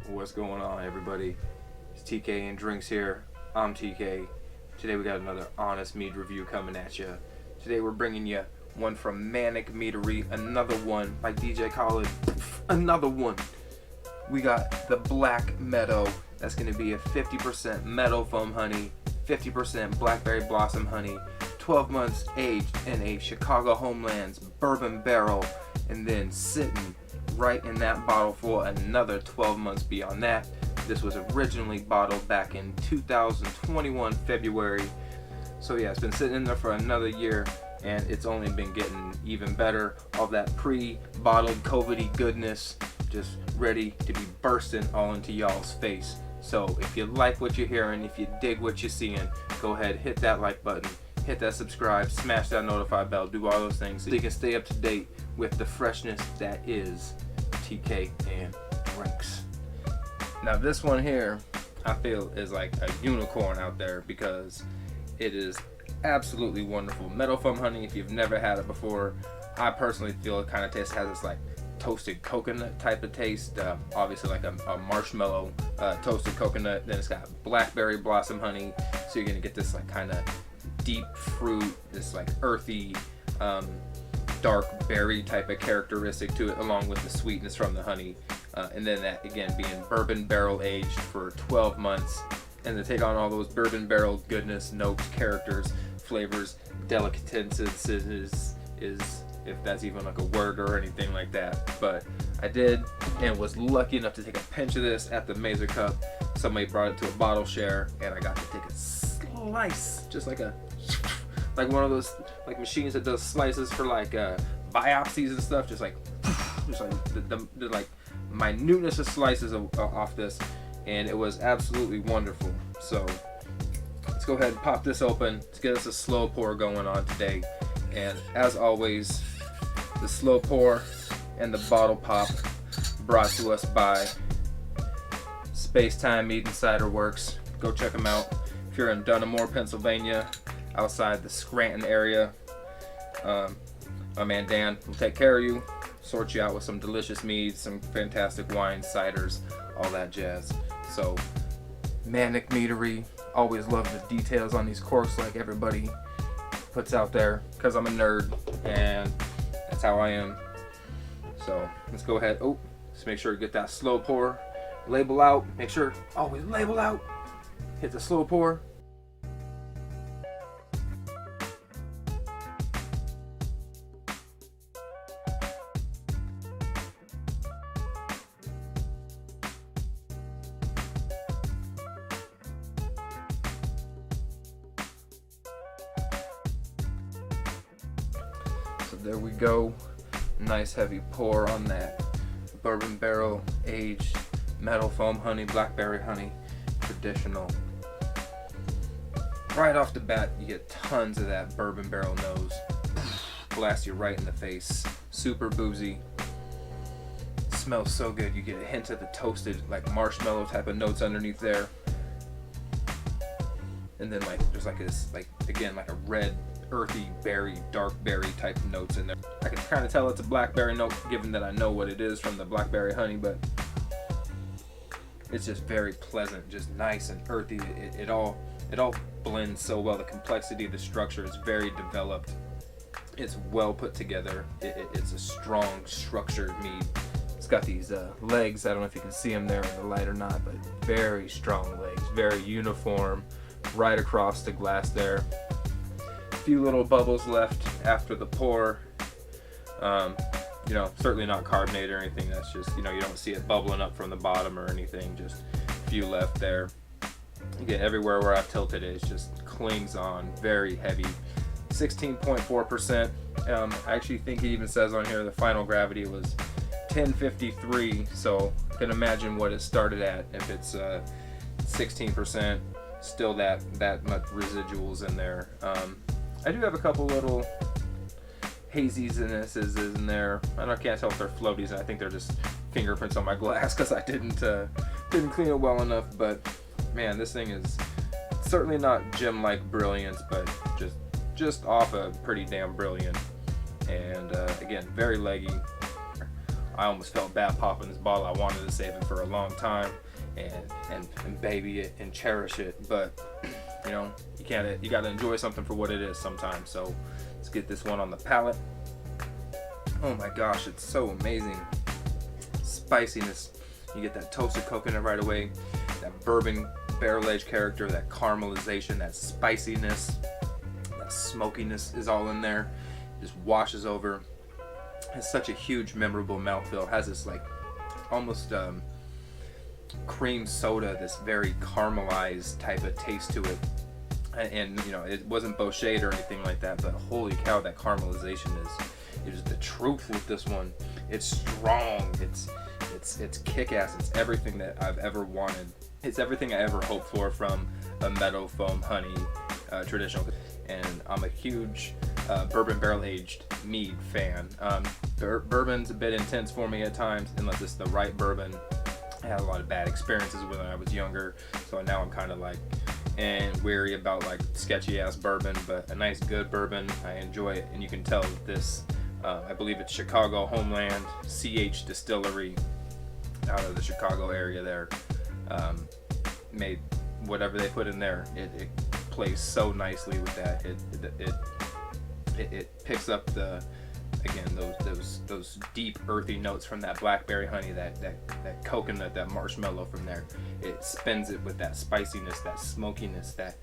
What's going on, everybody? It's TK and Drinks here. I'm TK. Today we got another honest mead review coming at you. Today we're bringing you one from Manic Meadery, another one by DJ Khaled, another one. We got the Black Meadow. That's going to be a 50% Meadowfoam honey, 50% Blackberry blossom honey, 12 months aged in a Chicago Homeland's Bourbon Barrel, and then sitting right in that bottle for another 12 months beyond that. This was originally bottled back in 2021 February. So yeah, it's been sitting in there for another year, and it's only been getting even better. All that pre-bottled COVID-y goodness just ready to be bursting all into y'all's face. So if you like what you're hearing, if you dig what you're seeing, go ahead, hit that like button, hit that subscribe, smash that notify bell, do all those things so you can stay up to date with the freshness that is TK and Drinks. Now this one here, I feel is like a unicorn out there because it is absolutely wonderful. Meadowfoam honey, if you've never had it before, I personally feel it kind of has this like toasted coconut type of taste. Obviously like a marshmallow toasted coconut. Then it's got blackberry blossom honey, so you're gonna get this like kind of deep fruit, this like earthy dark berry type of characteristic to it, along with the sweetness from the honey, and then that again being bourbon barrel aged for 12 months, and to take on all those bourbon barrel goodness, notes, characters, flavors, delicatessen is if that's even like a word or anything like that. But I did and was lucky enough to take a pinch of this at the Mazer Cup. Somebody brought it to a bottle share, and I got to take a slice, just like one of those like machines that does slices for like biopsies and stuff, just like the like minuteness of slices off this, and it was absolutely wonderful. So let's go ahead and pop this open. Let's get us a slow pour going on today, and as always, the slow pour and the bottle pop brought to us by Space Time Mead and Cider Works. Go check them out if you're in Dunamore, Pennsylvania, outside the Scranton area. My man Dan will take care of you, sort you out with some delicious meads, some fantastic wines, ciders, all that jazz. So Manic Meadery, always love the details on these corks like everybody puts out there, because I'm a nerd and that's how I am. So let's go ahead. Oh, just make sure you get that slow pour, label out, make sure always label out, hit the slow pour. So there we go, nice heavy pour on that Bourbon Barrel Aged Meadowfoam honey, Blackberry honey, traditional. Right off the bat, you get tons of that Bourbon Barrel nose, blast you right in the face, super boozy, smells so good. You get a hint of the toasted like marshmallow type of notes underneath there, and then like there's like this like again like a red earthy berry, dark berry type of notes in there. I can kind of tell it's a blackberry note given that I know what it is from the blackberry honey, but it's just very pleasant, just nice and earthy. It all blends so well. The complexity of the structure is very developed. It's well put together. It's a strong structured mead. It's got these legs. I don't know if you can see them there in the light or not, but very strong legs, very uniform right across the glass there. Few little bubbles left after the pour. You know, certainly not carbonated or anything. That's just, you know, you don't see it bubbling up from the bottom or anything. Just a few left there. Again, everywhere where I've tilted it, it just clings on. Very heavy. 16.4%. I actually think it even says on here the final gravity was 1053. So I can imagine what it started at. If it's 16%, still that much residuals in there. I do have a couple little haziness in there. I can't tell if they're floaties. I think they're just fingerprints on my glass because I didn't clean it well enough. But man, this thing is certainly not gem-like brilliance, but just off a pretty damn brilliant. And again, very leggy. I almost felt bad popping this bottle. I wanted to save it for a long time and baby it and cherish it, but you know, you gotta enjoy something for what it is sometimes. So let's get this one on the palate. Oh my gosh, it's so amazing. Spiciness, you get that toasted coconut right away, that bourbon barrel aged character, that caramelization, that spiciness, that smokiness is all in there. It just washes over. It's such a huge, memorable mouthfeel. It has this like almost cream soda, this very caramelized type of taste to it. And you know, it wasn't bochet or anything like that, but holy cow, that caramelization is the truth with this one. It's strong. It's kick-ass. It's everything that I've ever wanted. It's everything I ever hoped for from a Meadowfoam honey traditional. And I'm a huge bourbon barrel aged Mead fan. Bourbon's a bit intense for me at times, unless it's the right bourbon. I had a lot of bad experiences when I was younger, so now I'm kind of like wary about like sketchy ass bourbon. But a nice good bourbon, I enjoy it, and you can tell that this, I believe it's Chicago Homeland Distillery out of the Chicago area there, made whatever they put in there. It plays so nicely with that. It picks up those deep earthy notes from that blackberry honey, that coconut, that marshmallow from there. It spins it with that spiciness, that smokiness, that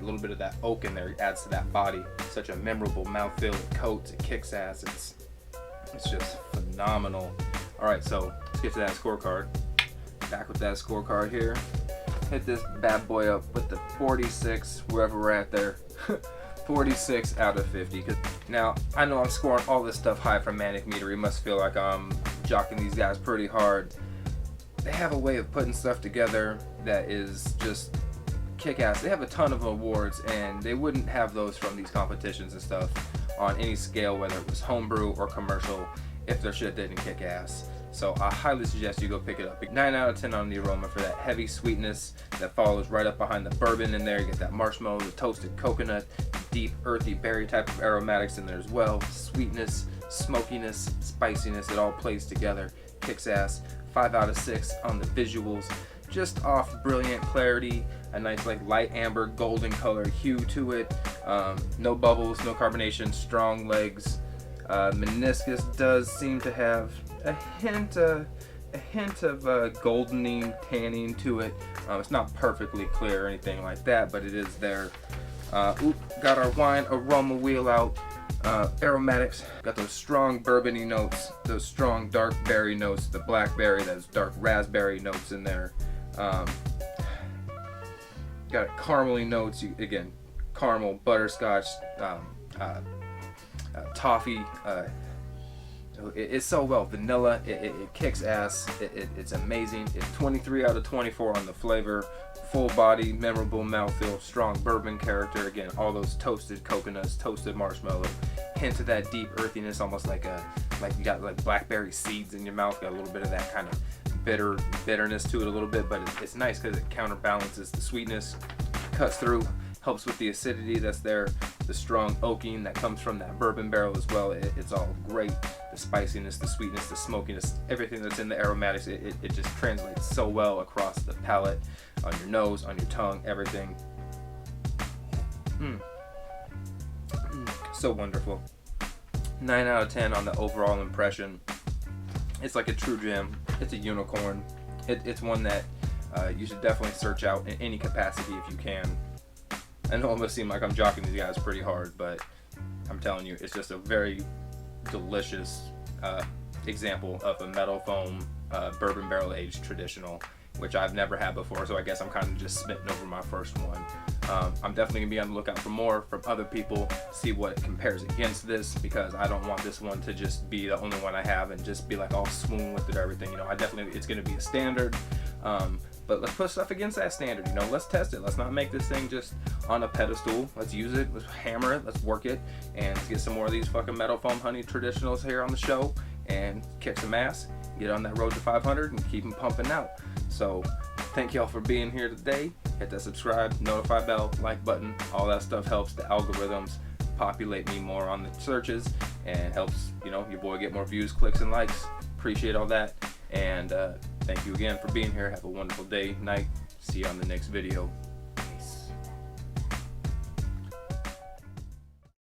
little bit of that oak in there. It adds to that body. Such a memorable mouthfeel. It coats, it kicks ass. It's just phenomenal. All right, so let's get to that scorecard. Back with that scorecard here. Hit this bad boy up with the 46, wherever we're at there. 46 out of 50. Now, I know I'm scoring all this stuff high from Manic Meadery. Must feel like I'm jocking these guys pretty hard. They have a way of putting stuff together that is just kick-ass. They have a ton of awards, and they wouldn't have those from these competitions and stuff on any scale, whether it was homebrew or commercial, if their shit didn't kick ass. So I highly suggest you go pick it up. 9 out of 10 on the aroma for that heavy sweetness that follows right up behind the bourbon in there. You get that marshmallow, the toasted coconut, deep earthy berry type of aromatics in there as well. Sweetness, smokiness, spiciness, it all plays together. Kicks ass. 5 out of 6 on the visuals. Just off brilliant clarity, a nice like light amber golden color hue to it. No bubbles, no carbonation, strong legs. Meniscus does seem to have a hint of goldening, tanning to it. It's not perfectly clear or anything like that, but it is there. Got our wine aroma wheel out. Aromatics, got those strong bourbony notes, those strong dark berry notes, the blackberry, those dark raspberry notes in there. Got caramely notes, again, caramel, butterscotch, toffee. It's so well, vanilla, it kicks ass, it's amazing. It's 23 out of 24 on the flavor, full body, memorable mouthfeel, strong bourbon character, again, all those toasted coconuts, toasted marshmallow, hint of that deep earthiness, almost like you got like blackberry seeds in your mouth, got a little bit of that kind of bitterness to it a little bit, but it's nice because it counterbalances the sweetness, cuts through, helps with the acidity that's there, the strong oaking that comes from that bourbon barrel as well. It's all great. The spiciness, the sweetness, the smokiness, everything that's in the aromatics, it just translates so well across the palate, on your nose, on your tongue, everything. So wonderful. 9 out of 10 on the overall impression. It's like a true gem. It's a unicorn. It's one that you should definitely search out in any capacity if you can. I know it must seem like I'm jocking these guys pretty hard, but I'm telling you, it's just a very delicious example of a Meadowfoam bourbon barrel aged traditional, which I've never had before, so I guess I'm kind of just smitten over my first one. I'm definitely gonna be on the lookout for more from other people, see what it compares against this, because I don't want this one to just be the only one I have and just be like all swoon with it or everything. You know, it's gonna be a standard, but let's put stuff against that standard. You know, let's test it. Let's not make this thing just on a pedestal. Let's use it. Let's hammer it. Let's work it, and let's get some more of these fucking Meadowfoam honey traditionals here on the show and kick some ass. Get on that road to 500 and keep them pumping out. So thank y'all for being here today. Hit that subscribe, notify bell, like button. All that stuff helps the algorithms populate me more on the searches and helps, you know, your boy get more views, clicks, and likes. appreciate all that. And thank you again for being here. Have a wonderful day, night. See you on the next video.